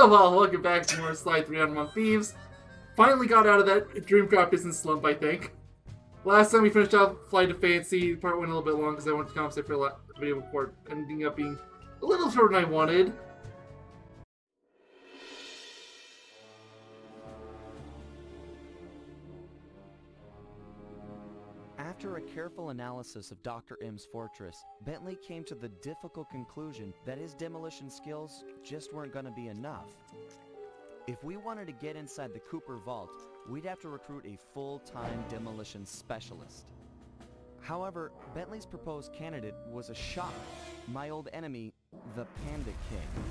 Well, welcome back to more Slide 3 on 1 Thieves. Finally got out of that Dreamcraft business slump, I think. Last time we finished off Flight of Fancy, the part went a little bit long because I wanted to compensate for the video before ending up being a little shorter than I wanted. After a careful analysis of Dr. M's fortress, Bentley came to the difficult conclusion that his demolition skills just weren't going to be enough. If we wanted to get inside the Cooper Vault, we'd have to recruit a full-time demolition specialist. However, Bentley's proposed candidate was a shock. My old enemy, the Panda King.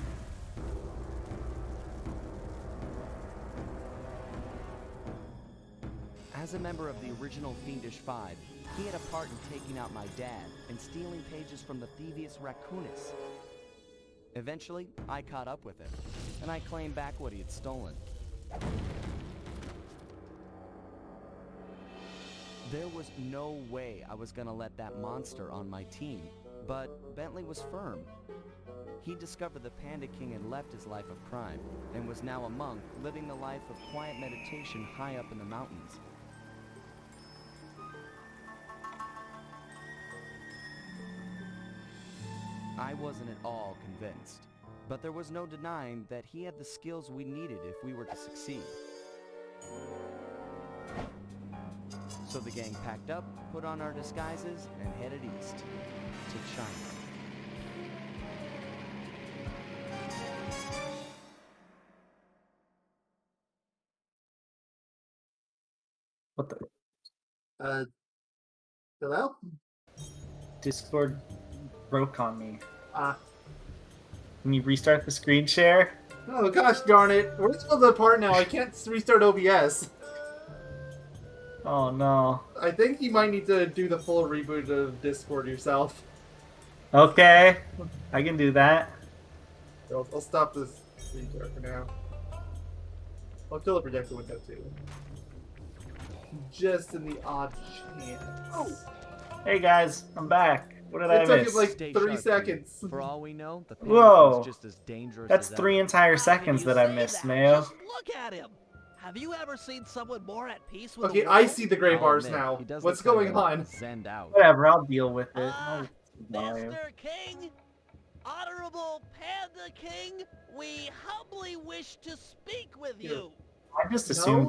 As a member of the original Fiendish Five, he had a part in taking out my dad and stealing pages from the Thievius Raccoonus. Eventually, I caught up with him, and I claimed back what he had stolen. There was no way I was gonna let that monster on my team, but Bentley was firm. He discovered the Panda King had left his life of crime, and was now a monk living the life of quiet meditation high up in the mountains. I wasn't at all convinced, but there was no denying that he had the skills we needed if we were to succeed. So the gang packed up, put on our disguises, and headed east to China. What the? Hello? Discord broke on me. Ah. Can you restart the screen share? Oh gosh darn it. We're still the part now. I can't restart OBS. Oh no. I think you might need to do the full reboot of Discord yourself. Okay, I can do that. I'll stop this screen share for now. I'll kill the projector window too. Just in the odd chance. Oh! Hey guys, I'm back. What did I It took miss? it like Stay 30 sharp, seconds. For all we know, the Whoa. Panda King's just as dangerous That's as 3 ever. entire seconds that I missed, Mayo. Just look at him. Have you ever seen someone more at peace with Okay, the I world? see the gray I'll bars admit, now. he does What's look going like on? Zenned out. Whatever, I'll deal with it. Ah, Mayo. Buster King, Honorable Panda King, we humbly wish to speak with you. I just assumed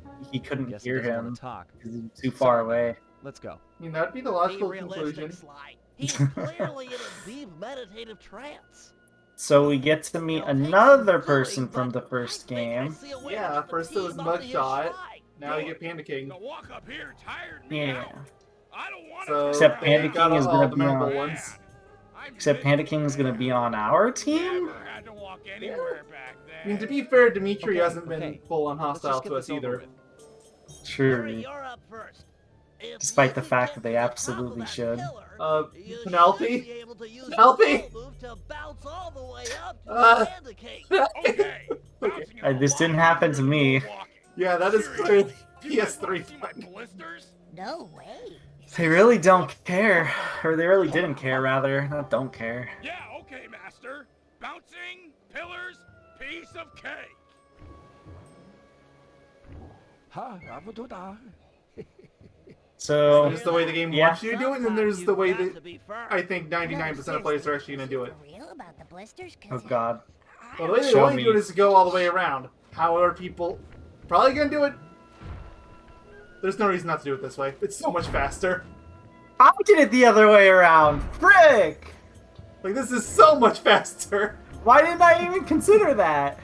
No? he couldn't Guess he hear doesn't want him to talk. because he's too far away. Let's go. I mean, that'd be the Be logical realistic, conclusion. Sly. He's clearly in a deep meditative trance. So we get to meet another person from the first game. Yeah, first it was Mugshot. Now you get Panda King. The walk up here tired me Yeah. out. I don't want So, Except to Panda got King is all gonna the be memorable on. ones. Except Panda King is gonna be on our team. Never had to walk anywhere back there. I mean, to be fair, Dimitri Okay, hasn't been okay. full-on Let's hostile just get to us this over either. with. True. Hurry, you're up first. If Despite you the can fact get that they to the top absolutely of that should. pillar, you should Penelope? be able to use Penelope? your full move to bounce all the way up to Uh, the Panda King. Okay. bouncing in the This didn't water happen to while me. you're walking. Yeah, that is Seriously, clearly do you PS3 want to see my fun. blisters? No way. They really don't care. Or they really didn't care, rather. Not don't care. Yeah, okay, master. Bouncing, pillars, piece of cake. So, There's the way the game Yeah. wants you to do it, and then there's the way You've got that to be firm. I think 99% of players are actually going to do it. For real about the blisters? oh god. Well, the way they Show want you to do me. it is to go all the way around. How are people probably going to do it? There's no reason not to do it this way. It's so much faster. I did it the other way around. Frick! Like, this is so much faster. Why didn't I even consider that?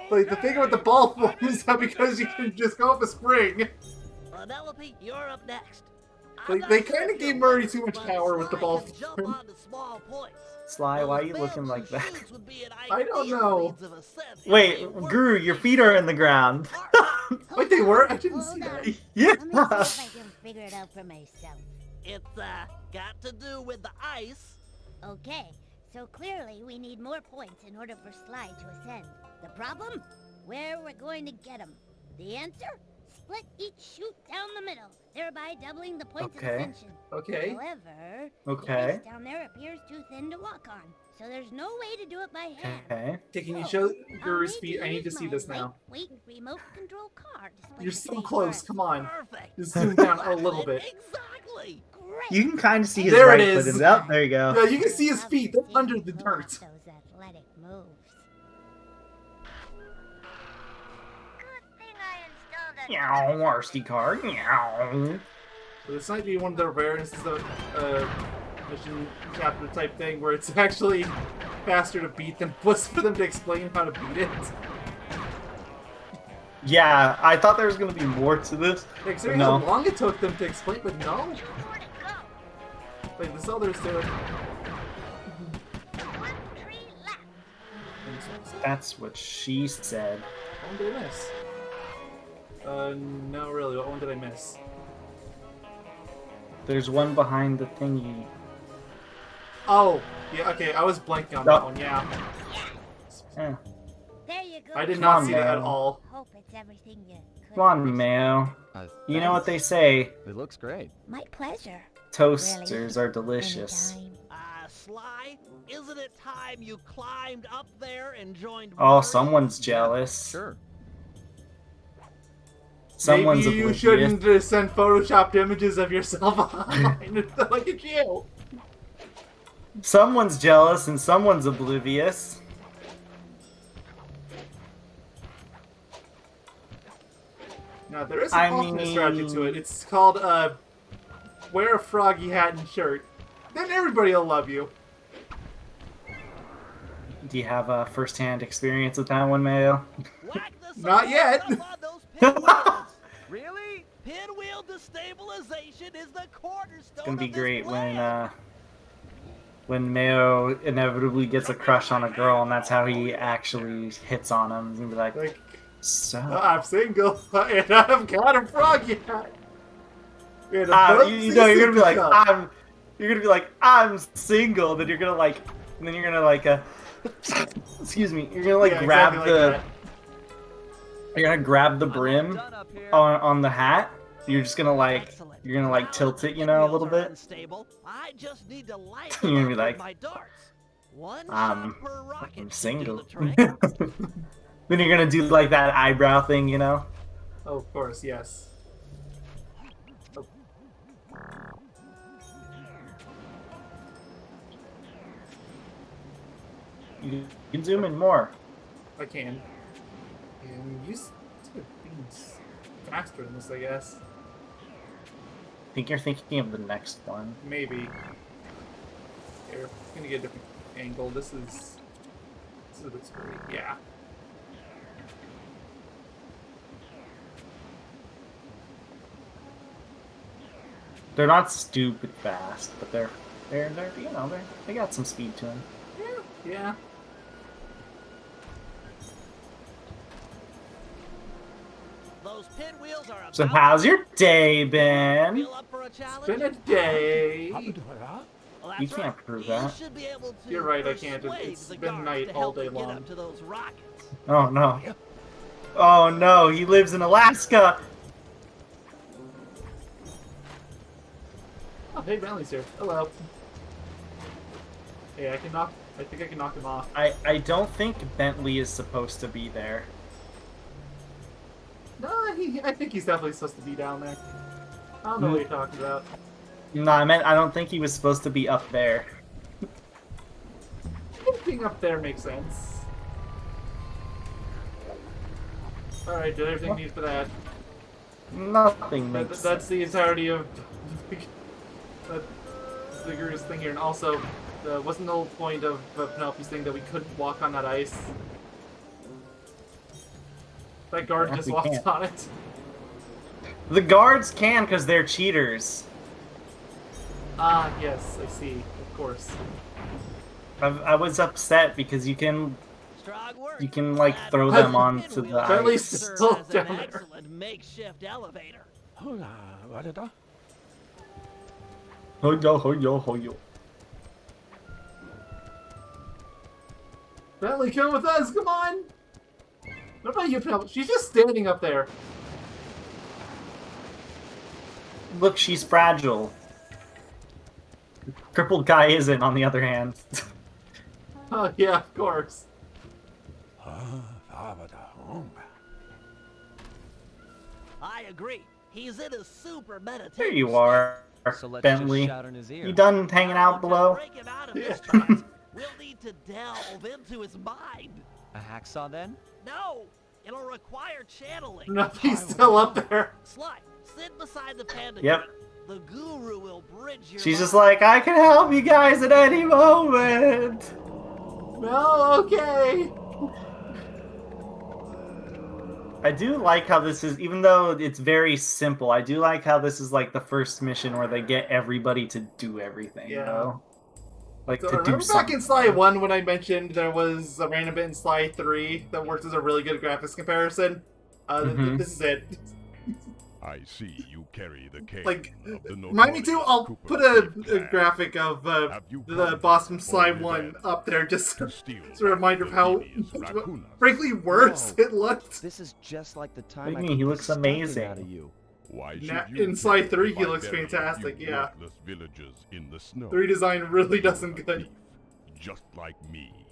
Like, the thing about the ball form is that because you can just go off a spring. Penelope, you're up next. Like, I'm they not sure kinda if gave you're Murray ready, too much but power with the Sly ball can jump form. onto small points. Sly, why are you Those looking bamboo like that? shoots would be an I don't ideal know. means of ascent if Wait, they weren't Guru, your feet are in the ground. Wait, they were? I didn't see Hold on. that. Yeah. Let me see if I can figure it out for myself. It's got to do with the ice. Okay, so clearly we need more points in order for Sly to ascend. The problem? Where we're going to get them. The answer? Split each chute down the middle, thereby doubling the points Okay. of ascension. Okay. However, Okay. the ice down there appears too thin to walk on. so there's no way to do it by hand. Okay. Okay, can you So, show I'll Guru's need feet? I need to use see my this now. lightweight remote control car display You're to so save close. time. Come on. Perfect. Just zoom down a little bit. Exactly. Great. You can kind of see his There it right foot. is. Oh, there you go. Yeah, you can see his Love feet. to They're see under you the pull off dirt. Those athletic moves. Good thing I installed a Meow, RC car. Meow. This might be one of the rare instances of mission chapter type thing where it's actually faster to beat than was for them to explain how to beat it. Yeah, I thought there was gonna be more to this. Considering No. how long it took them to explain, but no. Where'd it go? Wait, this other's to it. One tree left. That's what she said. What one did I miss? No, really. What one did I miss? There's one behind the thingy. Oh, yeah. Okay, I was blanking on that No. one. Yeah, Eh. There you go. I did Come not on, see that at man. all. Hope it's everything you could. Come on, Mayo. You know what they Thanks. say. It looks great. My pleasure. Toasters are delicious. Anytime. Sly, isn't it time you climbed up there and joined Oh, Murray? someone's jealous. Sure. Someone's Maybe you oblivious. shouldn't send photoshopped images of yourself online. Look at you. Someone's jealous and someone's oblivious. Now, there is an I alternate strategy to it. mean- It's called, wear a froggy hat and shirt. Then everybody will love you. Do you have a first-hand experience with that one, Mayo? Whack the Not yet. stuff on those pinwheels. Really? Pinwheel destabilization is the cornerstone. It's gonna be of this great plan. when Mayo inevitably gets a crush on a girl, and that's how he actually hits on him. He's gonna be like, Like, so. I'm single, and I've got a froggy hat. And a You're gonna be like, cup. I'm single. Then you're gonna like, and then you're gonna like, excuse me. You're gonna like Yeah, grab exactly the, like you're gonna grab the brim Done up here. on the hat. You're just gonna like, Excellent. you're gonna like Now tilt the it, you know, a pinwheels little are bit. unstable. I just need to light You're them gonna be up like, with my darts. One I'm shot per rocket. I'm should single. do the trick. Then you're gonna do like that eyebrow thing, you know. Oh, of course, yes. Oh. You can zoom in more. I can. And use things faster than this, I guess. I think you're thinking of the next one. Maybe. Here, I'm gonna get a different angle. This is a bit screwy. Yeah. They're not stupid fast, but they're you know they got some speed to them. Yeah. Those pinwheels are So about how's your day been? Feel up for a challenge? Been a day. Well, that's You can't right. prove You that. should be able to You're right, I can't. persuade It's the been guards night to all help day you get long. up to those rockets. Oh no. Oh no, he lives in Alaska. Oh, hey, Bentley's here. Hello. Hey, I think I can knock him off. I don't think Bentley is supposed to be there. No, I think he's definitely supposed to be down there. I don't know what you're talking about. No, I don't think he was supposed to be up there. I think being up there makes sense. Alright, did everything needed for that. Nothing makes That's sense. the entirety of the Guru's thing here. And also, wasn't the whole point of Penelope's thing that we couldn't walk on that ice? That guard Yeah, just we walked can't. on it. The guards can because they're cheaters. Ah, yes, I see. Of course. I was upset because you can Strong work. You can, like, That throw them pinwheel onto the ice Bentley's serves still as down an there. excellent makeshift elevator. Hola, Hoyo. Bentley, come with us, come on! What about you, Penelope? She's just standing up there. Look, she's fragile. Crippled guy isn't, on the other hand. Oh, yeah, of course. I agree. He's in a super meditative There you state. are, So let's Bentley. just shout in his ear. You done hanging out To below? break him out of Yeah. this trance, we'll need to delve into his mind. A hacksaw then? No, it'll require channeling. Nothing's still up there. Sly, sit beside the panda. Yep. King. The guru will bridge your She's just mind. like, I can help you guys at any moment. No, okay. I do like how this is, even though it's very simple, I do like how this is like the first mission where they get everybody to do everything, you Yeah. know? Like, So to I do remember back in something. Sly 1 when I mentioned there was a random bit in Sly 3 that worked as a really good graphics comparison. Mhm. This is it. I see you carry the cane Like, of the remind me too, notorious I'll Cooper put a clan. graphic of Have you the come boss from Sly for 1 revenge up there, just to as steal a reminder of the how, devious raccoon? frankly, worse Whoa. it looked. This is just like the What time do you I mean? took He the looks stuffing amazing. out of you. Why Nah, should you in Sly care 3 if he I looks bury a fantastic, few yeah. worthless villagers in the snow? 3 design really doesn't good. Just like me.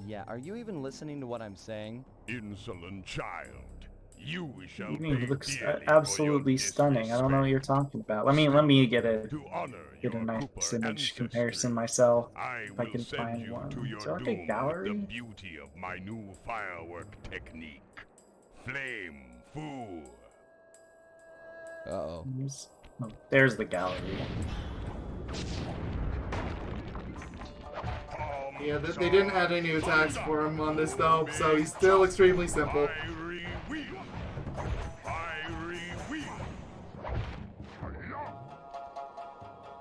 Yeah, are you even listening to what I'm saying? Insolent child. You shall You mean he pay looks dearly absolutely for your stunning. I don't know what you're disrespect. talking about. Let me get To honor a your nice Cooper image ancestry, comparison myself. I If I will can send find you one. to your Is there like a doom with gallery? the beauty of my new firework technique. Flame Fu. Uh-oh. Oh, there's the gallery. Yeah, they didn't add any attacks for him on this though, so he's still extremely simple. Fiery wheel. Fiery wheel.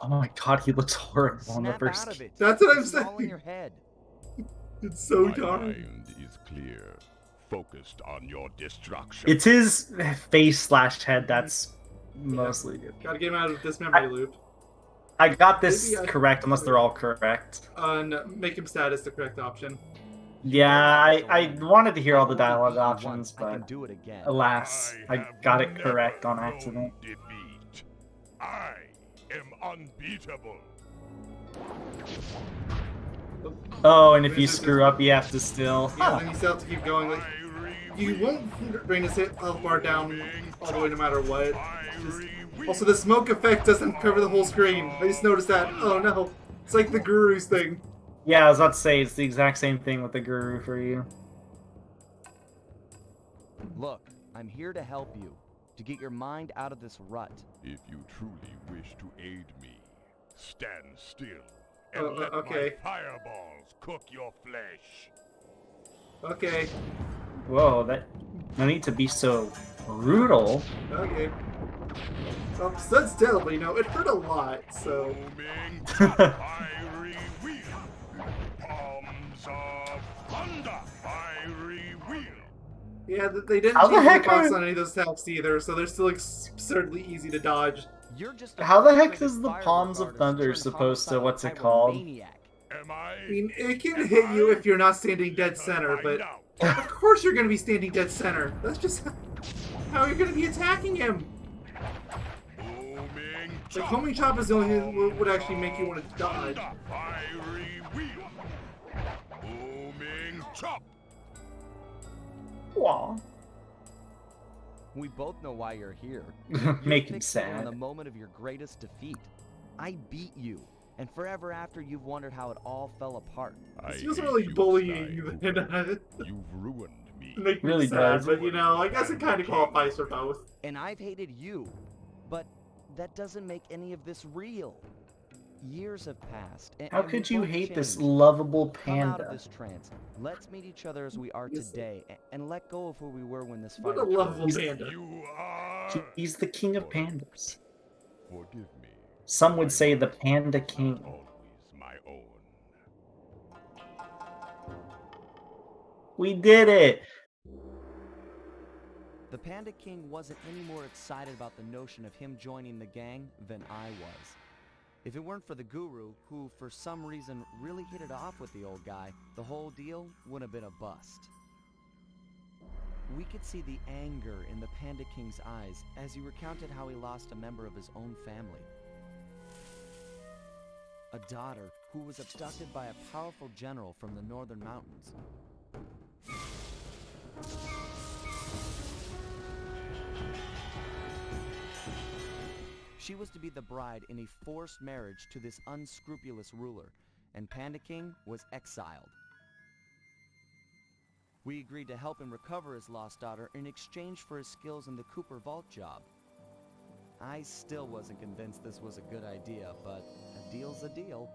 Oh my god, he looks horrible in the Snap first. out of it. That's what I'm This is all in saying. your head. It's so My dark. mind is clear. Focused on your destruction. It's his face/head that's mostly good. Gotta get him out of this memory loop. I got this Maybe I- correct, unless they're all correct. And make him status the correct option. Yeah, I wanted to hear all the I've already dialogue beaten you options, once, I can but do it again. alas, I have got it never correct on known accident. Defeat. I am unbeatable. Oh, and if you screw up, you have to still. Yeah, Huh. then you still have to keep going. Like, Fiery you wheel. won't bring his health bar down all the way no matter what. Fiery wheel. Also, the smoke effect doesn't cover the whole screen. I just noticed that. Oh no. It's like the Guru's thing. Yeah, I was about to say, it's the exact same thing with the guru for you. Look, I'm here to help you, to get your mind out of this rut. If you truly wish to aid me, stand still and Oh, let okay. my fireballs cook your flesh. Okay. Whoa, no need to be so brutal. Okay. Well, stood still, but you know, it hurt a lot, so. Booming fiery wheel. Palms of thunder. Fiery wheel. Yeah, they didn't How the change the heck box are- on any of those attacks either, so they're still absurdly easy to dodge. You're just a How the heck frustrated is the firework Palms of artist Thunder turned supposed to, homicidal what's it called? pyromaniac. Am I? I mean, it can hit you if you're not standing dead center, but of course you're gonna be standing dead center. That's just how you're gonna be attacking him. Booming Like, homing chop is the only thing that would actually make you want to dodge. thunder. Fiery wheel. Booming chop. Aw. We both know why you're here. Make him You're fixated on sad. the moment of your greatest defeat. I beat you, and forever after you've wondered how it all fell apart. I It feels hate really you, bullying Sly than Cooper. You've ruined me. make me Really sad, does. but you know, I guess it kind of qualifies for both. And I've hated you, but that doesn't make any of this real. Years have passed. How and could we you both hate this changed. lovable Come out of panda? this trance. Let's meet each other as we are Yes. today, and let go of who we were when this What fight a lovable occurred. panda. You are. He's the king of pandas. Forgive me. Some would say the Panda King. Always my own. We did it! The Panda King wasn't any more excited about the notion of him joining the gang than I was. If it weren't for the guru, who for some reason really hit it off with the old guy, the whole deal would have been a bust. We could see the anger in the Panda King's eyes as he recounted how he lost a member of his own family. A daughter who was abducted by a powerful general from the northern mountains. She was to be the bride in a forced marriage to this unscrupulous ruler, and Panda King was exiled. We agreed to help him recover his lost daughter in exchange for his skills in the Cooper Vault job. I still wasn't convinced this was a good idea, but a deal's a deal.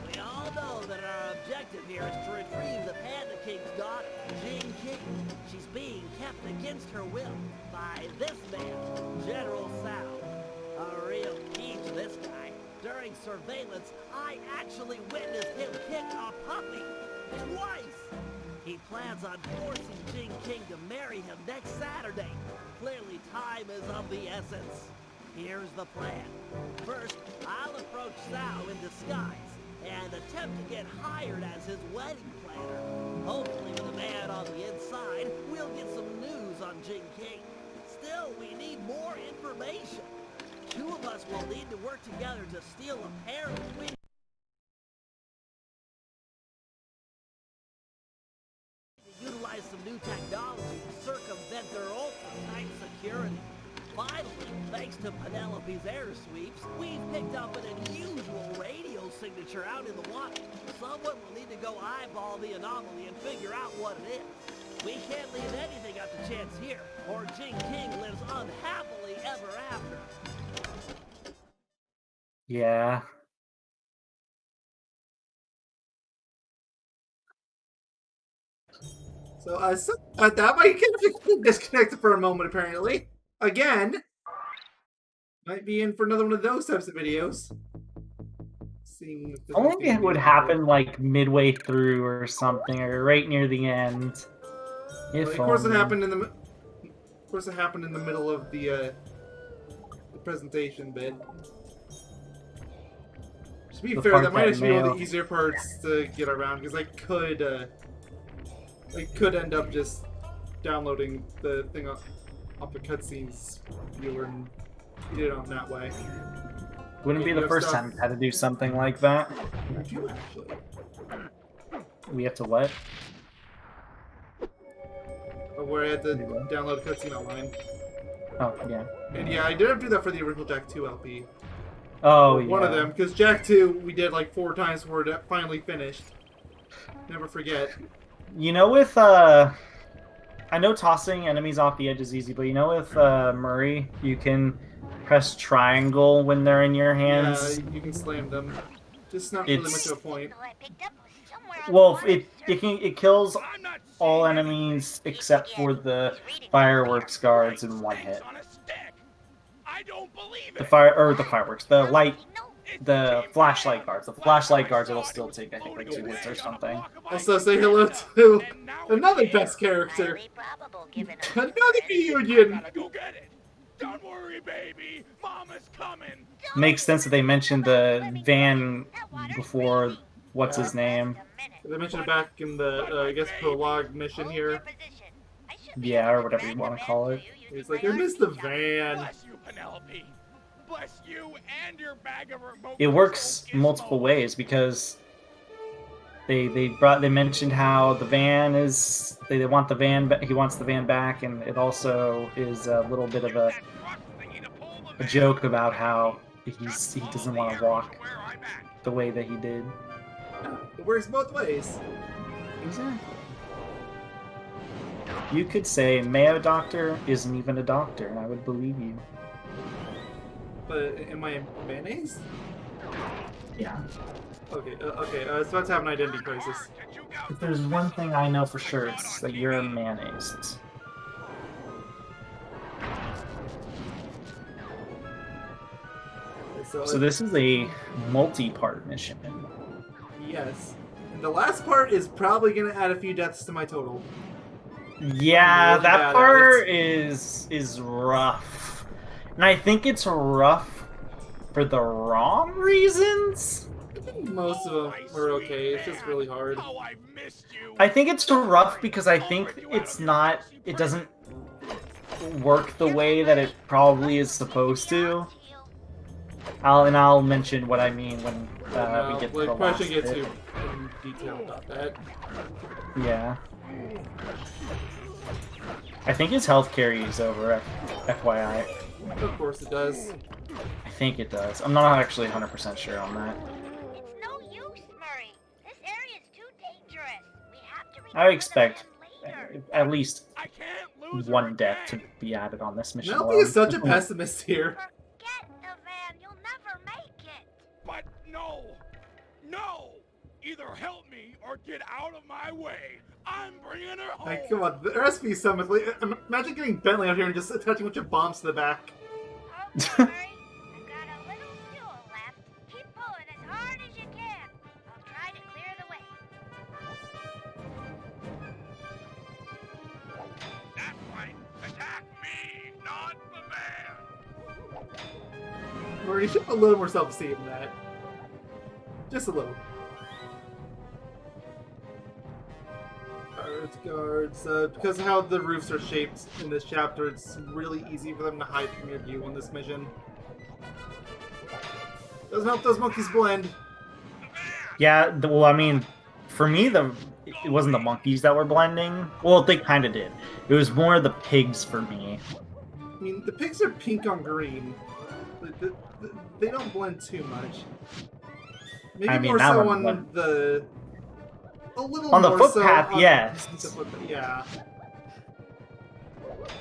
We all know that our objective here is to retrieve the Panda King's daughter, Jing King. She's being kept against her will by this man, General Sao. A real key to this guy. During surveillance, I actually witnessed him kick a puppy twice. He plans on forcing Jing King to marry him next Saturday. Clearly, time is of the essence. Here's the plan. First, I'll approach Sao in disguise and attempt to get hired as his wedding planner. Hopefully with a man on the inside, we'll get some news on Jing King. Still, we need more information. Two of us will need to work together to steal a pair of twins. Utilize some new technology to circumvent their ultra-tight security. Finally, thanks to Penelope's air sweeps, we've picked up an unusual radio signature out in the water. Someone will need to go eyeball the anomaly and figure out what it is. We can't leave anything up to chance here, or Jing King lives unhappily ever after. Yeah. So, that might get disconnected for a moment, apparently. Again. Might be in for another one of those types of videos. Seeing if Only it would happen like midway through or something, or right near the end. If of course, it only. happened in the. Of course, it happened in the middle of the presentation bit. To be The fair, part that might that actually be one of Mayo- the easier parts to get around because I could end up just downloading the thing off the cutscenes viewer and get it on that way. Wouldn't be You the have first stuff- time we had to do something like that. I do actually. We have to what? Where I had to download a cutscene online. Oh, yeah. And yeah, I did have to do that for the original Jack 2 LP. Oh, One of them, because Jack 2 we did like 4 times before it finally finished. Never forget. You know, with I know tossing enemies off the edge is easy, but you know with Murray, you can press triangle when they're in your hands. Yeah, you can slam them. Just not really much of a point. Well, it kills all enemies except for the fireworks guards in one hit. The fireworks, the flashlight guards. The flashlight guards, it'll still take, I think, like 2 hits or something. Also, say hello to another best character. Another reunion. Don't worry, baby. Mama's coming. Makes sense that they mentioned the van before. What's his name? They mentioned it back in the, I guess, prologue mission here. Yeah, or whatever you want to call it. It's like, I missed the van. Bless you, Penelope. Bless you and your bag of remote It works control multiple gizmos. ways because they mentioned how the van is they want the van he wants the van back, and it also is a little bit of a joke about how he doesn't want to walk the way that he did. It works both ways. Exactly. You could say Mayo Doctor isn't even a doctor, and I would believe you. But am I mayonnaise? Yeah. Okay, so let's have an identity crisis. If there's one thing I know for sure, it's that you're a mayonnaise. So So this is a multi-part mission. Yes. And the last part is probably going to add a few deaths to my total. Yeah, Really bad that at part is rough. And I think it's rough for the wrong reasons. I think most of them were okay. It's just really hard. How I missed you. I think it's rough because I think it doesn't work the way that it probably is supposed to. I'll mention what I mean when we get to the probably last shouldn't get bit. too in detail about that. Yeah. I think his health carries over, FYI. Of course it does. I think it does. I'm not actually 100% sure on that. It's no use, Murray. This area's too dangerous. We have to I would expect later. at least I can't lose her one death to again. be added on this mission. Melby alone. is such a pessimist here. Forget the van. You'll never make it. But no, no. Either help me or get out of my way. I'm bringing her home. Like, come on, there has to be some. Imagine getting Bentley out here and just attaching a bunch of bombs to the back. Okay, Murray. I've got a little fuel left. Keep pulling as hard as you can. I'll try to clear the way. That's right. Attack me, not the van. Murray, you should have a little more self-esteem than that. Just a little. Guards. Because of how the roofs are shaped in this chapter, it's really easy for them to hide from your view on this mission. Doesn't help those monkeys blend. Yeah, well, I mean, for me, it wasn't the monkeys that were blending. Well, they kind of did. It was more the pigs for me. I mean, the pigs are pink on green. They don't blend too much. Maybe I mean, more that so one on the... A little on the more footpath, so on yes. the yeah.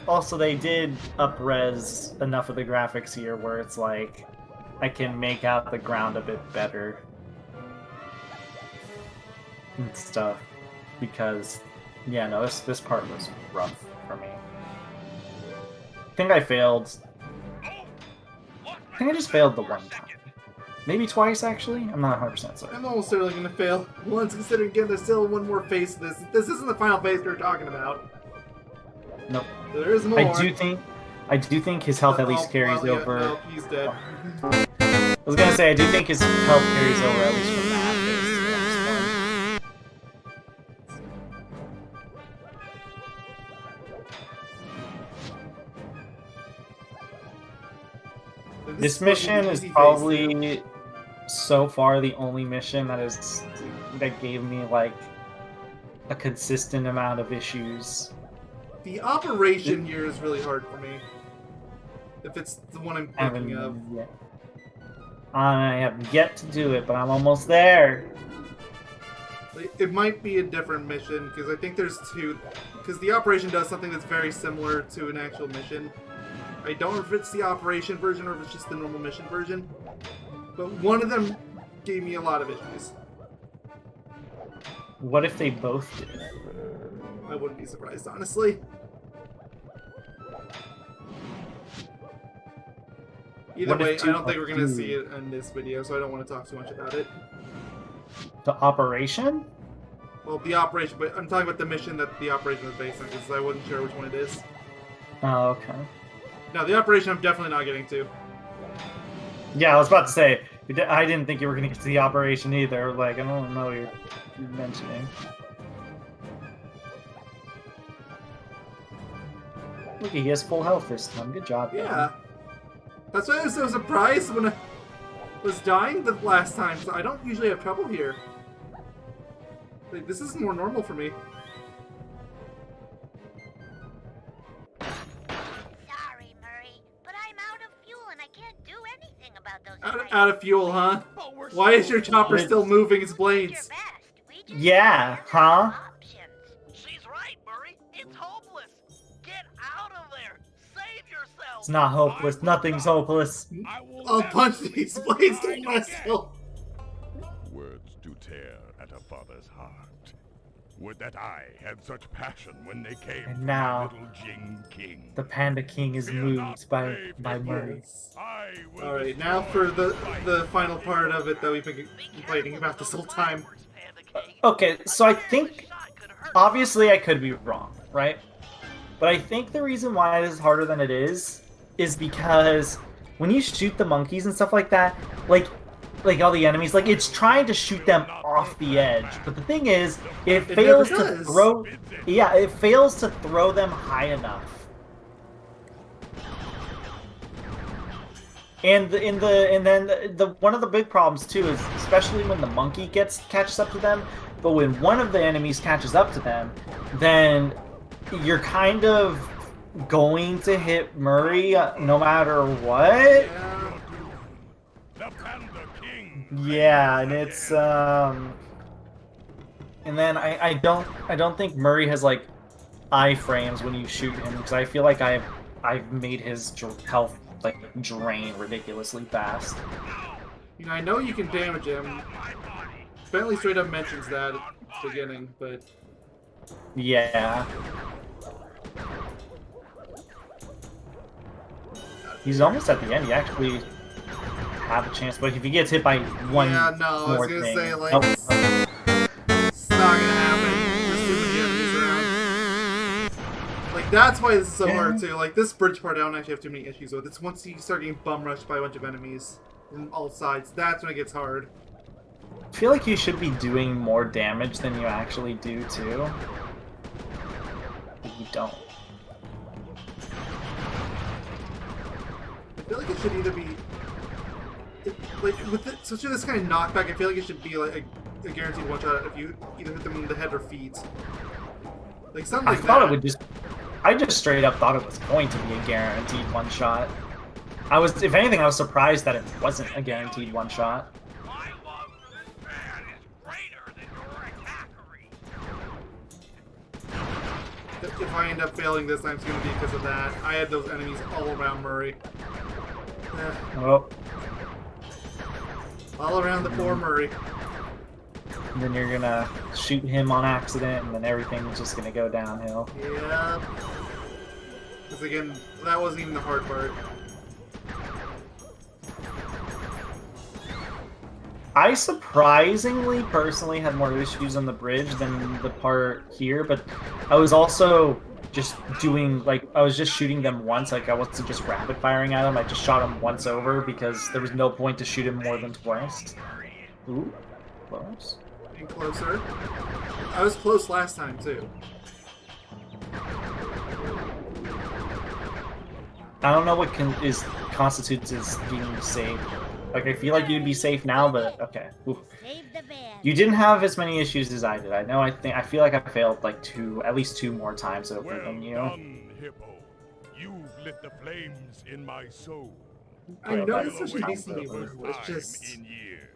Also, they did up-res enough of the graphics here where it's like, I can make out the ground a bit better. And stuff. Because, yeah, no, this part was rough for me. I think I failed. I think I just failed the one time. Maybe twice, actually? I'm not 100% certain. I'm almost certainly going to fail. Once, considering again, there's still one more phase to this. This isn't the final phase we're talking about. Nope. There is more. I do think his health at least carries well, yeah, over. no, he's dead. I was gonna say, I do think his health carries over at least from that phase to the next one. This mission is probably so far the only mission that gave me like a consistent amount of issues. The operation here is really hard for me. If it's the one I'm thinking of. Yeah. I have yet to do it, but I'm almost there. It might be a different mission, because I think there's two. Because the operation does something that's very similar to an actual mission. I don't know if it's the operation version or if it's just the normal mission version. But one of them gave me a lot of issues. What if they both did? I wouldn't be surprised, honestly. Either way, I don't think we're going to see it in this video, so I don't want to talk too much about it. The operation? Well, the operation, but I'm talking about the mission that the operation was based on, because I wasn't sure which one it is. Oh, okay. No, the operation I'm definitely not getting to. Yeah, I was about to say, I didn't think you were going to get to the operation either. Like, I don't know what you're mentioning. Look, he has full health this time. Good job, man. Yeah. That's why I was so surprised when I was dying the last time. So I don't usually have trouble here. Like, this is more normal for me. Sorry, Murray, but I'm out of fuel and I can't do anything about those. Out of fuel, huh? But we're Why is your chopper It's- still moving its Your blades? best. We just Yeah, need huh? options. She's right, Murray. It's hopeless. Get out of there. Save yourself. It's not hopeless. Nothing's hopeless. I will I'll never punch these blades to die myself. Words do tear at a father's heart. Would that I had such passion when they came And for now, my little Jing King. The Panda King is Fear not, moved by brave Murray. people. I will Alright, now for the final part of it that we've been fighting about this whole time. Okay, so I think, obviously I could be wrong, right? But I think the reason why it is harder than it is because when you shoot the monkeys and stuff like that, like all the enemies, like it's trying to shoot them off the edge. But the thing is, it fails never to does. throw. Yeah, it fails to throw them high enough. And then the one of the big problems too is, especially when the monkey catches up to them, but when one of the enemies catches up to them, then you're kind of going to hit Murray no matter what. The Panda King. Yeah, and it's and then I don't think Murray has like iframes when you shoot him, because I feel like I've made his health like drain ridiculously fast. You know, I know you can damage him. Bentley straight up mentions that at the beginning, but Yeah. He's almost at the end. He actually have a chance, but if he gets hit by one yeah, no, I was more gonna thing, say like Nope. it's not gonna happen. There's too many enemies around. Like that's why this is so hard too. Like this bridge part, I don't actually have too many issues with. It's once you start getting bum rushed by a bunch of enemies from all sides, that's when it gets hard. I feel like you should be doing more damage than you actually do too. But you don't. I feel like it should either be like with it, so this kind of knockback. I feel like it should be like a guaranteed one shot if you either hit them in the head or feet. Like something like that. I just straight up thought it was going to be a guaranteed one shot. If anything, I was surprised that it wasn't a guaranteed one shot. My love for this man is greater than your category. If I end up failing this time, it's going to be because of that. I had those enemies all around Murray. Oh, All around the poor Murray. and then you're gonna shoot him on accident, and then everything's just gonna go downhill. Yeah. Because again, that wasn't even the hard part. I surprisingly, personally, had more issues on the bridge than the part here, but I was also just doing, like, I was just shooting them once, like, I wasn't just rapid firing at them, I just shot them once over because there was no point to shoot him more than twice. Ooh, close. Getting closer. I was close last time, too. I don't know what constitutes as being safe. Like, I feel like you'd be safe now, but okay. Ooh. Save the van. You didn't have as many issues as I did. I feel like I failed like at least two more times over Well than you. done, Hippo. You've lit the flames in my soul. I know that's this was what a she decent said. game, but it's just... In years.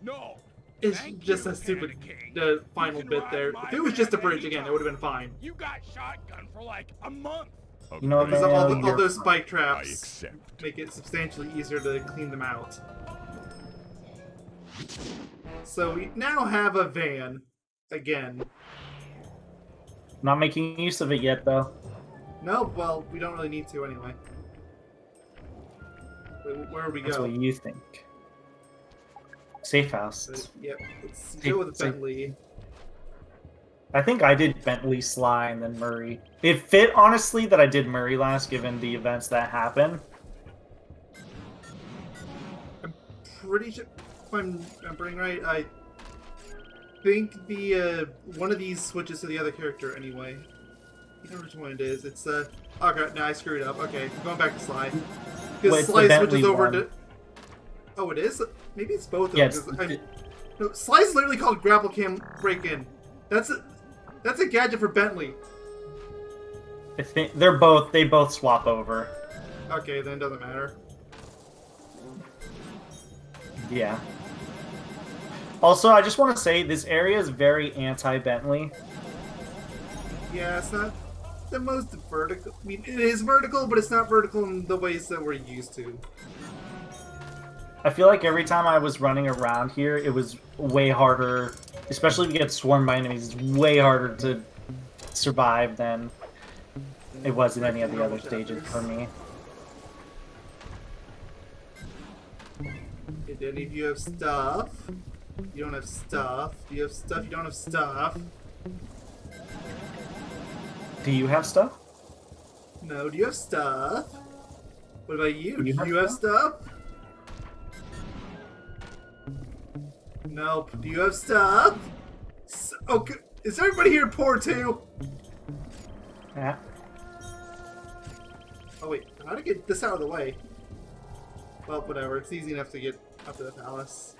No. It's Thank just you, a stupid Panda King. final You can bit ride there. my If it was just a van bridge, again, it would have been fine. You got shotgun for like a month. You know what, Because man? all those spike I traps accept. make it substantially easier to clean them out. So we now have a van, again. Not making use of it yet, though. No, well, we don't really need to anyway. Where would we That's go? what you think. Safe house. Yep, let's go with Safe. Bentley. I think I did Bentley, Sly, and then Murray. It fit, honestly, that I did Murray last, given the events that happened. Pretty sure, if I'm remembering right, I think the one of these switches to the other character anyway. I don't know which one it is. It's oh god, no, I screwed up. Okay, going back to Sly. Well, Because it's the Sly Bentley switches over one. to. Oh, it is. Maybe it's both of Yeah, them. 'Cause no, Sly's literally called Grapple Cam Break In. That's a gadget for Bentley. I think they both swap over. Okay, then it doesn't matter. Yeah. Also, I just want to say this area is very anti-Bentley. Yeah, it's not the most vertical. I mean, it is vertical, but it's not vertical in the ways that we're used to. I feel like every time I was running around here, it was way harder especially if you get swarmed by enemies, it's way harder to survive than it was in any of the other stages for me. Okay, do any of you have stuff? You don't have stuff. Do you have stuff? You don't have stuff. Do you have stuff? No, do you have stuff? What about you? Do you Do you have stuff? Nope. Do you have stuff? Okay. Is everybody here poor too? Yeah. Oh wait, how to get this out of the way? Well, whatever. It's easy enough to get up to the palace.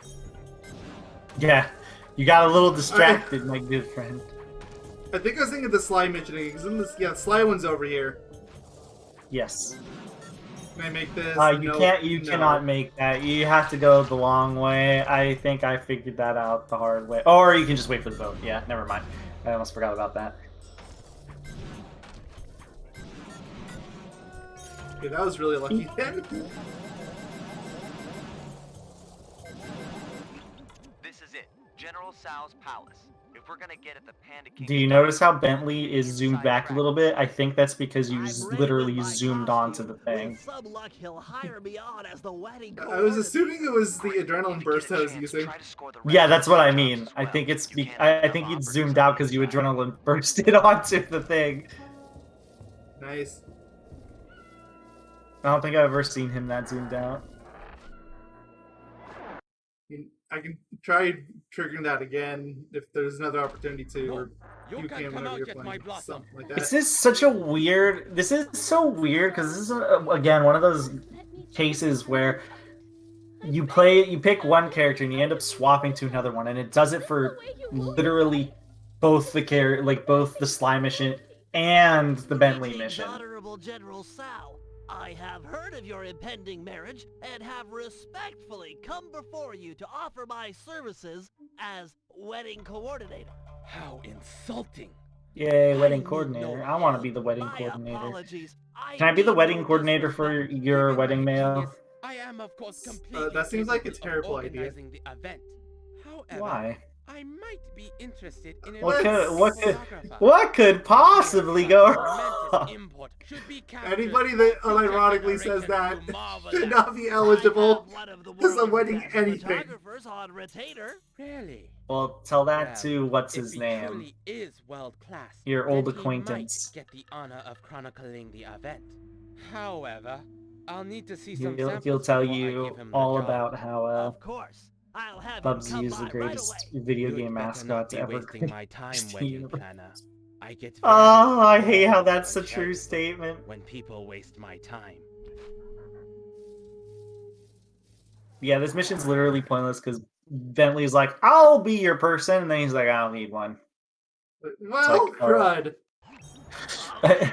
Yeah. You got a little distracted, my good friend. I think I was thinking of the Sly mission again, because yeah, the Sly one's over here. Yes. Can I make this? You No, can't. You no. cannot make that. You have to go the long way. I think I figured that out the hard way. Or you can just wait for the boat. Yeah, never mind. I almost forgot about that. Okay, that was really lucky then. This is it, General Sal's palace. If we're gonna get at the Panda King. Do you notice how Bentley is zoomed back a little bit? I think that's because you literally zoomed onto the thing. With some luck, he'll hire me on as the wedding I was assuming it was the adrenaline burst I was using. Yeah, that's what I mean. I think it's I think you zoomed out because you adrenaline bursted onto the thing. Nice. I don't think I've ever seen him that zoomed out. I can try triggering that again if there's another opportunity to, or You you can can come whenever out you're at my playing blossom. something like This that. is such a weird. This is so weird because this is again one of those cases where you pick one character and you end up swapping to another one, and it does it for literally both both the Sly mission and the Bentley Greetings, mission. Honorable General Sal. I have heard of your impending marriage and have respectfully come before you to offer my services as wedding coordinator. How insulting. Yay, wedding need coordinator! no I want to help. be the wedding My coordinator. apologies. Can I be the need wedding no coordinator for disrespect. your Given wedding my mail? genius, I am, of course, completely that seems like a capable of terrible idea. organizing the event. However, Why? I might be interested in What could possibly go wrong? Anybody that unironically says that should not be eligible as a wedding anything. Photographers on retainer. Really? Well, tell that to what's If his he name. truly is world class, Your old then he acquaintance. might get the honor of chronicling the event. However, I'll need to see some He'll samples tell before I you give him the all job. about how Of course. I'll have him Bubsy come is the by greatest right video You'd game better mascot not to be ever wasting my time, exist in the wedding universe. planner. I get Oh, I very, hate how very that's a true jealous statement. when people waste my time. Yeah, this mission's literally pointless because Bentley's like, I'll be your person, and then he's like, I don't need one. Well, like, crud. away.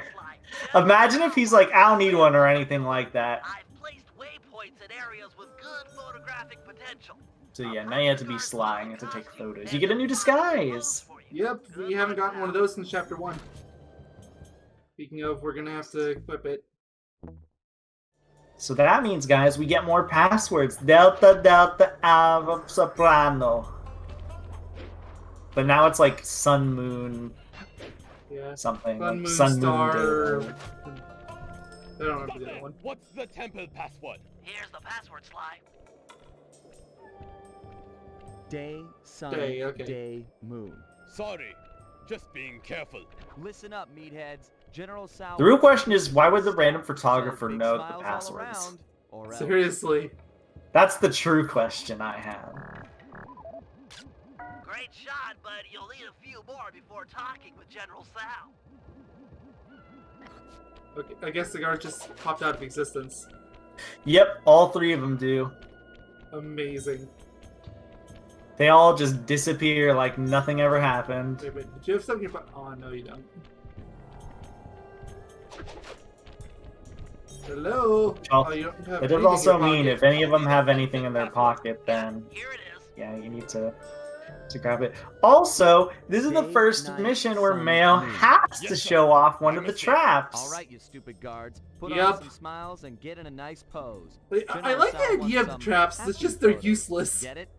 Imagine if he's like, I don't need one or anything like that. I've placed waypoints in areas with good photographic potential. So yeah, now you have to be sly and you have to take photos. You get a new disguise! Yep, we haven't gotten one of those since chapter 1. Speaking of, we're gonna have to equip it. So that means, guys, we get more passwords. Delta, Delta, Alpha, Soprano. But now it's like Sun, Moon, Yeah. something. Sun, Moon, Sun, Star. Moon, I don't remember the other one. What's the temple password? Here's the password slide. Day, sun, Day, okay. day, moon. Sorry, just being careful. Listen up, meatheads. General Sal. The real question is, why would the random So photographer big know smiles the all passwords? around, or else. Seriously. That's the true question I have. Great shot, but you'll need a few more before talking with General Sal. Okay, I guess the guard just popped out of existence. Yep, all three of them do. Amazing. They all just disappear like nothing ever happened. Wait, did you have something in your Oh, no, you don't. Hello? Oh, Oh, you don't have That anything does in also your mean pocket. if any of them have anything in their pocket, then Here it is. yeah, you need to grab it. Also, this is the Day, first night, mission where sun, Mayo moon. has to Yes, show off one I'm of the a saint. traps. All right, you stupid guards. Put Yup. on some smiles and get in a nice pose. Wait, I General like Sal the idea wants of the some traps, it's happy just they're photos. useless. Get it?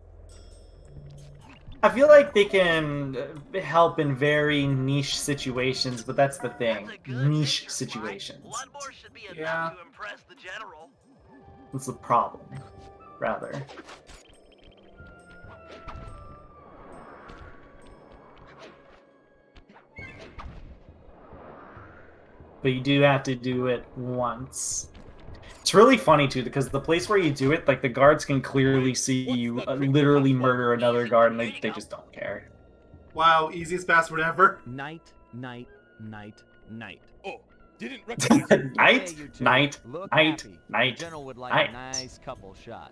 I feel like they can help in very niche situations, but that's the thing. That's a good Niche picture, Sly. situations. One more should be enough Yeah. to impress the general. That's the problem, rather. But you do have to do it once. It's really funny too, because the place where you do it, like the guards can clearly see you literally murder another guard, and they just don't care. Wow, easiest password ever. Night, night, night, night. Oh, didn't recognize you. Night, Hey, you two. night, Look night, happy. night, General would like night. a nice couple shot.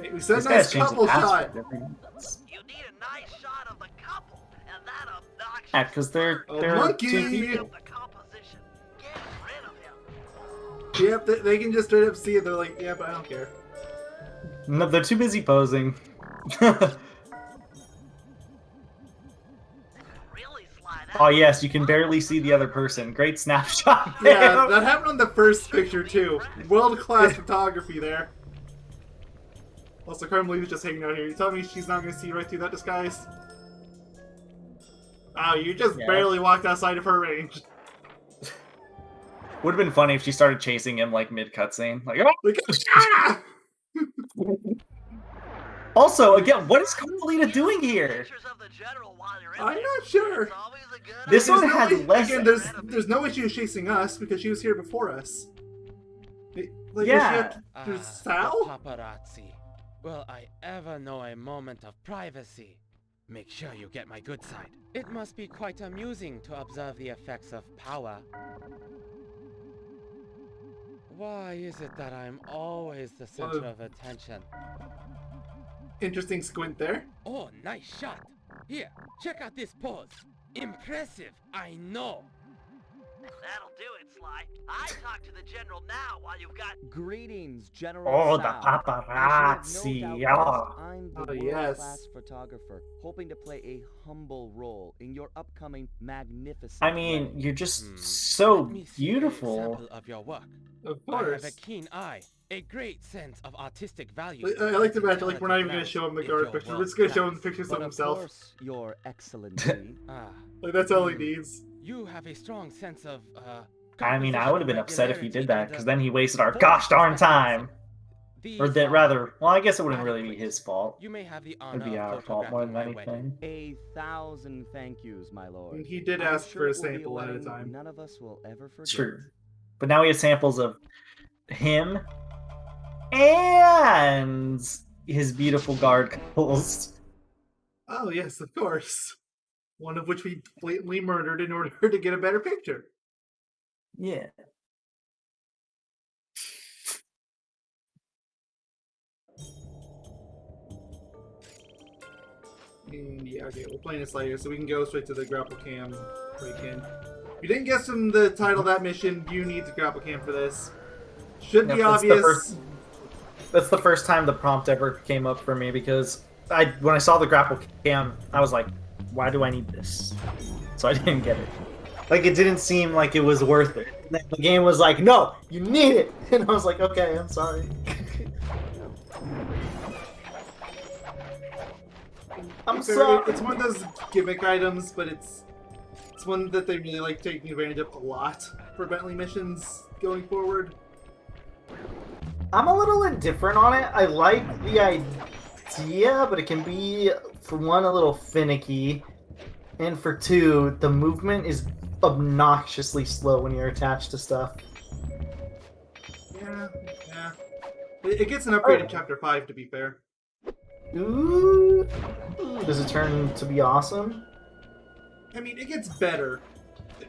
Hey, we said This nice guy's changed couple the shot. password every month. You need a nice shot of the couple, and that obnoxious Yeah, because they're Oh, two monkey! people. the composition. Get rid of him. Yep, they can just straight up see it. They're like, yeah, but I don't care. No, they're too busy posing. Really, Sly. That Oh yes, you can barely see the other person. Great snapshot. Yeah, that happened on the first picture too. World-class photography there. Also, Carmelita's just hanging out here. You tell me she's not going to see right through that disguise? Wow, you just Yeah. barely walked outside of her range. Would have been funny if she started chasing him like mid cutscene. Like, oh! Like, ah! Also, again, what is Carmelita doing here? Pictures of the general while you're in I'm there. not sure. It's always a good This idea. one had There's no less- Again, there's no way she was chasing us because she was here before us. Like, Yeah. There's The Sal? paparazzi. Will I ever know a moment of privacy? Make sure you get my good side. It must be quite amusing to observe the effects of power. Why is it that I'm always the center of attention? Interesting squint there. Oh, nice shot. Here, check out this pose. Impressive, I know. That'll do it, Sly. I talk to the general now while you've got... Greetings, General Oh, the Sal. paparazzi. No doubt Yeah. I'm the Oh, world-class yes. photographer, hoping to play a humble role in your upcoming magnificent I mean, wedding. you're just so Let me see a beautiful. sample of your work. Of I have a course. keen eye, a great sense of artistic value. I like to imagine, like, we're not even going to show him the guard picture. We're just going to show him the pictures But of of himself. course, Your Excellency. Ah, Like, that's all he needs. you have a strong sense of, I mean, I would have been upset if he did that, because then he wasted our Full gosh darn professionalism. time. These Or that are rather, well, I guess it wouldn't really be his fault. You may have the honor It'd be of our fault more than photographing my wedding. anything. 1,000 thank yous, my lord. And he did I'm ask sure for a it will be sample at a wedding time. None of us will ever forget. True. But now we have samples of him and his beautiful guard couples. Oh, yes, of course. One of which we blatantly murdered in order to get a better picture. Yeah. And yeah, okay, we're playing a Slayer, so we can go straight to the grapple cam break-in. If you didn't guess from the title of that mission, you need the grapple cam for this. Should be Yep, that's the obvious. That's the first time the prompt ever came up for me, because when I saw the grapple cam, I was like, why do I need this? So I didn't get it. Like, it didn't seem like it was worth it. And then the game was like, no, you need it! And I was like, okay, I'm sorry. I'm sorry. It's one of those gimmick items, but it's one that they really like taking advantage of a lot for Bentley missions going forward. I'm a little indifferent on it. I like the idea, but it can be, for one, a little finicky, and for two, the movement is obnoxiously slow when you're attached to stuff. Yeah. It gets an upgrade in Chapter 5, to be fair. Ooh. Does it turn to be awesome? I mean, it gets better.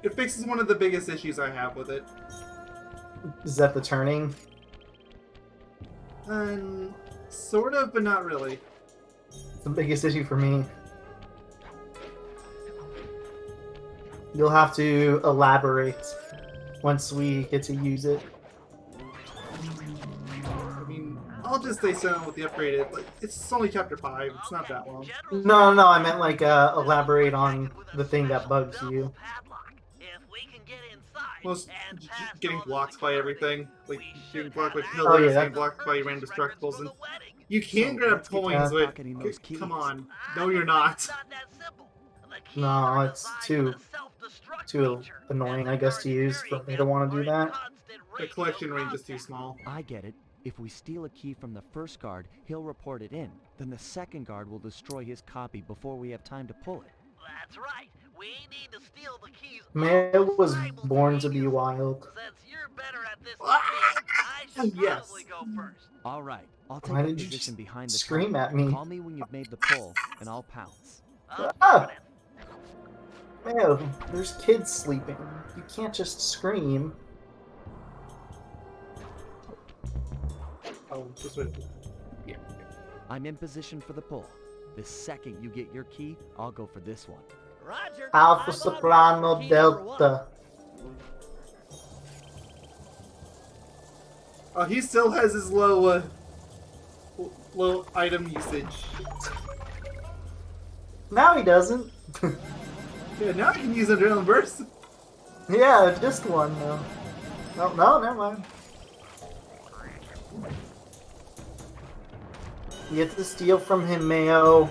It fixes one of the biggest issues I have with it. Is that the turning? Sort of, but not really. It's the biggest issue for me. You'll have to elaborate once we get to use it. I mean, I'll just stay silent with the upgrade. It's only Chapter 5. It's not that long. No, I meant like elaborate on the thing that bugs you. Most getting blocked by everything. Like, getting blocked by Oh, pillars, yeah, getting that- blocked by random destructibles, and You can So, grab let's get to coins, but pocketing those keys. come on. No, you're not. It's not that simple. The keys No, are it's designed too- with a self-destruct too feature, annoying, and I the guess, to cards use for carrying me to them want to are do in that. constant The radio collection range is too contact. small. I get it. If we steal a key from the first guard, he'll report it in. Then the second guard will destroy his copy before we have time to pull it. That's right. We need to steal the keys Mayo almost was born to be simultaneously. wild. Since you're better at this than me, I should Yes. probably go first. All right, I'll take Why a did you position just behind the scream tower. at me? Call me when you've made the pull, and I'll pounce. Ah! Mayo, there's kids sleeping. You can't just scream. Oh, just wait. Yeah. I'm in position for the pull. The second you get your key, I'll go for this one. Roger. Alpha I'm on Soprano board. Key number one. Delta. Oh, he still has his low item usage. Now he doesn't. Yeah, now I can use Adrenaline Burst. Yeah, just one though. No, never mind. You get to steal from him, Mayo.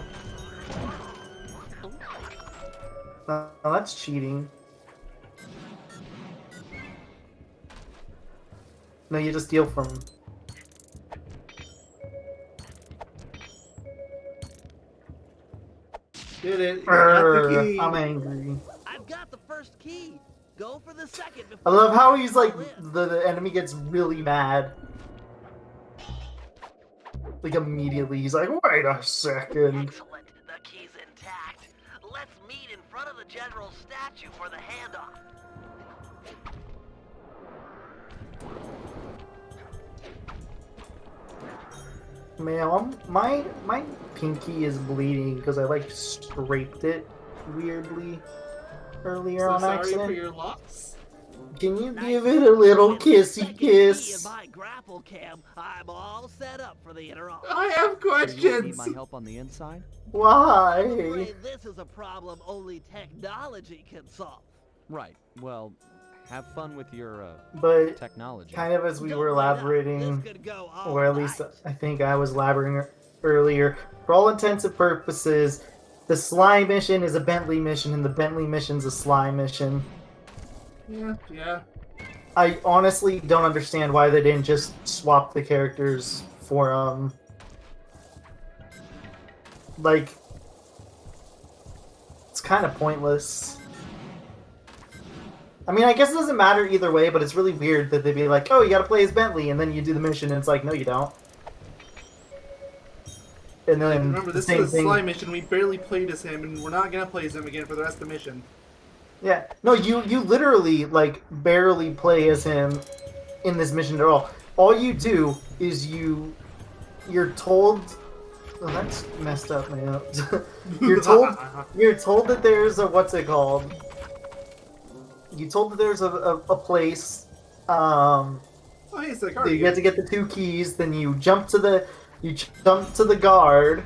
No, that's cheating. No, you just steal from him. Did it. You got the key. I'm angry. I've got the first key. Go for the second I before love how he's like, all in. the enemy gets really mad. Like immediately, he's like, wait a second. Excellent. The key's intact. Let's meet in front of the general statue for the handoff. Man, my pinky is bleeding because I like scraped it weirdly earlier So on sorry for accident. your loss. Can you Nice give it a little With the kissy second key in kiss? my grapple cam, I'm all set up for the interrupt. I have Do you need questions. my help on the inside? I'm Why? afraid this is a problem only technology can solve. Right. Well, have fun with your But technology. kind of as we Don't were let up. elaborating, This could go all or at least night. I think I was elaborating earlier, for all intents and purposes, the slime mission is a Bentley mission, and the Bentley mission's a slime mission. Yeah. I honestly don't understand why they didn't just swap the characters for like, it's kind of pointless. I mean, I guess it doesn't matter either way, but it's really weird that they'd be like, oh, you gotta play as Bentley, and then you do the mission, and it's like, no, you don't. And then Remember, the this same is a thing. slime mission. We barely played as him, and we're not gonna play as him again for the rest of the mission. Yeah, no, you literally like barely play as him in this mission at all. All you do is you're told. Oh, that's messed up, man. you're told that there's a what's it called? You're told that there's a place. Oh, hey, it's the card. You get to get the 2 keys. Then you jump to the guard.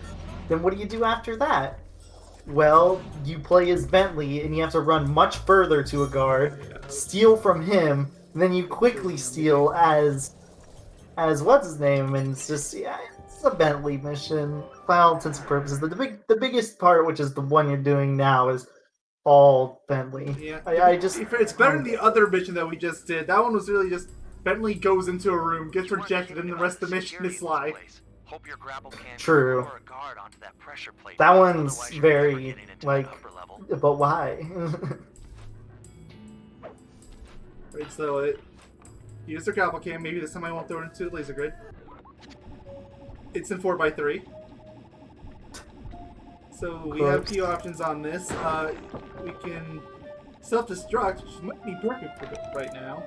Then what do you do after that? Well, you play as Bentley, and you have to run much further to a guard, steal from him, and then you quickly steal as what's his name, and it's just it's a Bentley mission by all intents and purposes. The biggest part, which is the one you're doing now, is all Bentley. Yeah. I just It's better than the other mission that we just did. That one was really just Bentley goes into a room, gets rejected, and the rest of the mission is slide. Hope your grapple can True. lower a guard onto that pressure plate. That one's Otherwise, you're very, never getting into like, the upper level. but why? Right, so use the grapple cam. Maybe this time I won't throw it into the laser grid. It's in 4x3. So we have a few options on this. We can self-destruct, which might be perfect for it right now.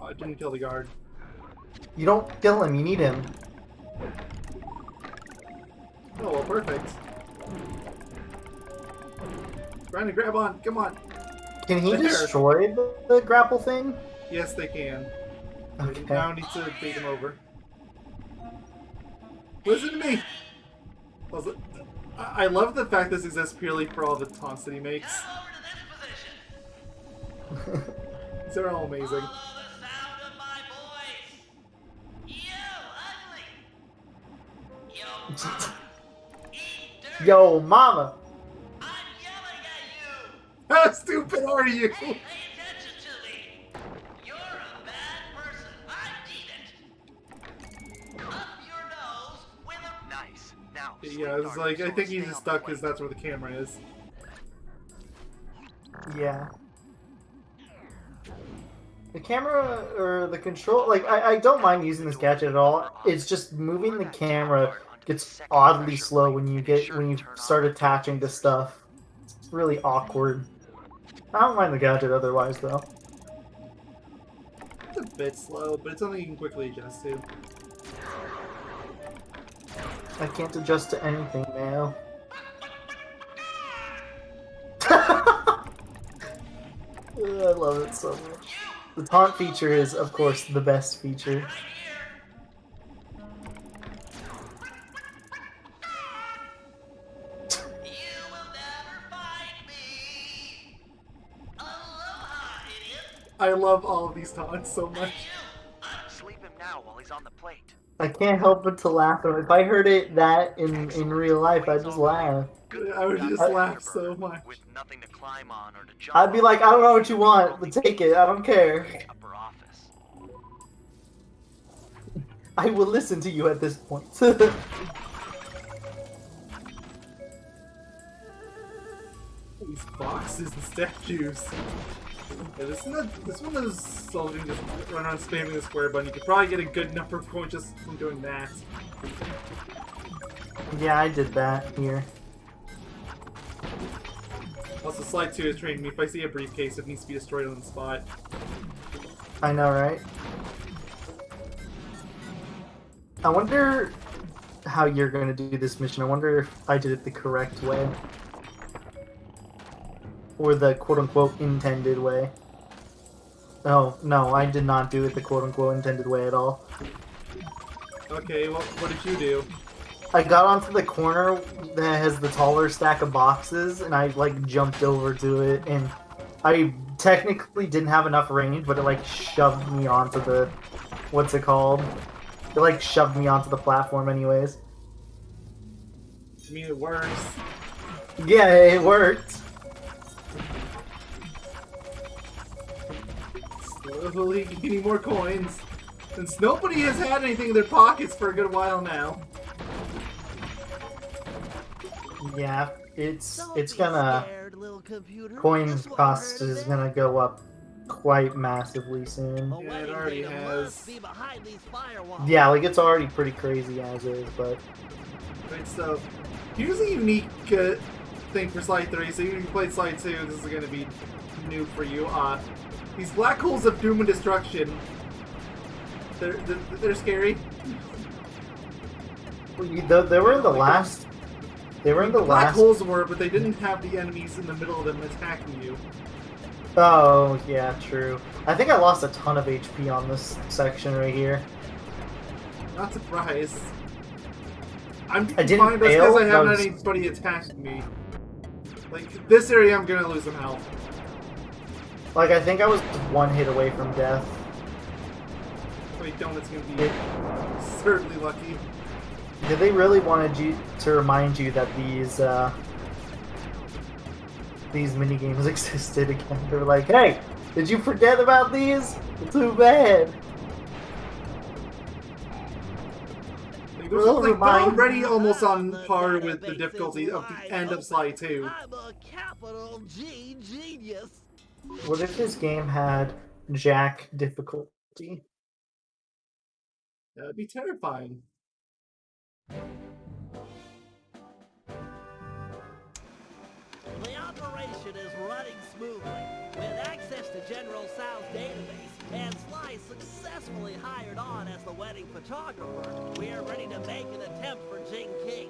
Oh, I didn't kill the guard. You don't kill him. You need him. Oh, well, perfect. Trying to grab on. Come on. Can he There. destroy the grapple thing? Yes, they can. Okay. Now I need to beat him over. Listen to me! I love the fact this exists purely for all the taunts that he makes. These are all amazing. Yo, mama. I'm yelling at you! How stupid are you? Hey, pay attention to me! You're a bad person. I need it! Up your nose with a... Nice. Now, Yeah, it's like, I think he's just stuck because that's where the camera is. Yeah. The camera or the control, like I don't mind using this gadget at all. It's just moving the camera gets oddly slow when you start attaching to stuff. It's really awkward. I don't mind the gadget otherwise though. It's a bit slow, but it's something you can quickly adjust to. I can't adjust to anything now. I love it so much. The taunt feature is, of course, the best feature. You will never find me! Aloha, idiot! I love all of these taunts so much. Sleep him now while he's on the plate. I can't help but to laugh. If I heard it that in real life, I'd just laugh. I would just laugh so much. With nothing to climb on or to jump I'd be like, I don't know what you want, but take it. I don't care. upper office. I will listen to you at this point. These boxes and statues. Yeah, this one is so you can just run around spamming the square button. You could probably get a good number of coins just from doing that. Yeah, I did that here. Also, Slide 2 has trained me. If I see a briefcase, it needs to be destroyed on the spot. I know, right? I wonder how you're going to do this mission. I wonder if I did it the correct way. Or the quote-unquote intended way. Oh, no, I did not do it the quote-unquote intended way at all. Okay, well, what did you do? I got onto the corner that has the taller stack of boxes, and I, like, jumped over to it, and I technically didn't have enough range, but it, like, shoved me onto the... What's it called? It, like, shoved me onto the platform anyways. I mean, it works. Yeah, it worked. Slowly getting more coins. Since nobody has had anything in their pockets for a good while now. Yeah, it's Don't be gonna... scared, little computer. Coin This won't cost hurt is them. gonna go up quite massively soon. A Yeah, it wedding already data has. must be behind these firewalls. Yeah, like, it's already pretty crazy as is, but... Right, so here's a unique thing for Slide 3. So even if you played Slide 2, this is going to be new for you. These black holes of doom and destruction. They're scary. They were in the last... They were in the Black last... holes were, but they didn't have the enemies in the middle of them attacking you. Oh, yeah, true. I think I lost a ton of HP on this section right here. Not surprised. I'm I didn't fine, that's fail, because I haven't that had was- anybody attack me. Like, this area I'm gonna lose some health. Like, I think I was one hit away from death. Wait, Donut's gonna be certainly lucky. Did they really wanted you to remind you that these mini games existed again? They were like, hey, did you forget about these? Too bad. Like, Well, they're remind- already almost on I'm par the with the database's difficulty of wide the end of open. Slide 2. I'm a capital G genius. What if this game had Jack difficulty? That'd be terrifying. The operation is running smoothly. With access to General Sal's database and Sly successfully hired on as the wedding photographer, we are ready to make an attempt for Jing King.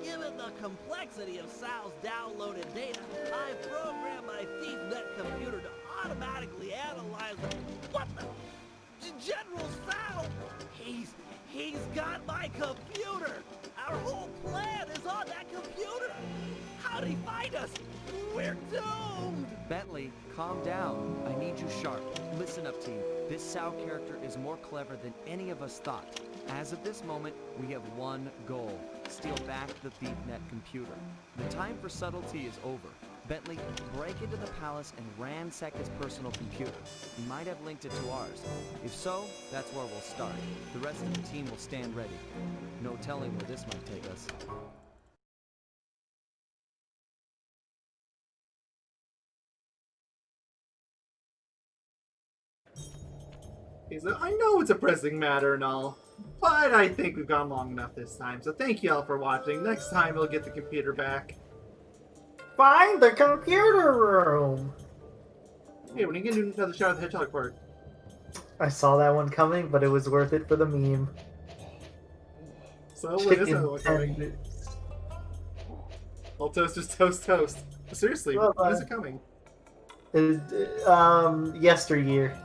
Given the complexity of Sal's downloaded data, I programmed my ThiefNet computer to automatically analyze the... What the... General Sal! He's got my computer! Our whole plan is on that computer! How'd he find us? We're doomed! Bentley, calm down. I need you sharp. Listen up, team. This Sao character is more clever than any of us thought. As of this moment, we have one goal: steal back the ThiefNet computer. The time for subtlety is over. Bentley, break into the palace and ransack his personal computer. He might have linked it to ours. If so, that's where we'll start. The rest of the team will stand ready. No telling where this might take us. He's like, I know it's a pressing matter and all, but I think we've gone long enough this time. So thank you all for watching. Next time we'll get the computer back. Find the computer room! Hey, when are you gonna do another Shadow the Hedgehog part? I saw that one coming, but it was worth it for the meme. So when is Chicken another one coming? tenders. All toasters toast toast. Seriously, Well, when is it coming? Yesteryear.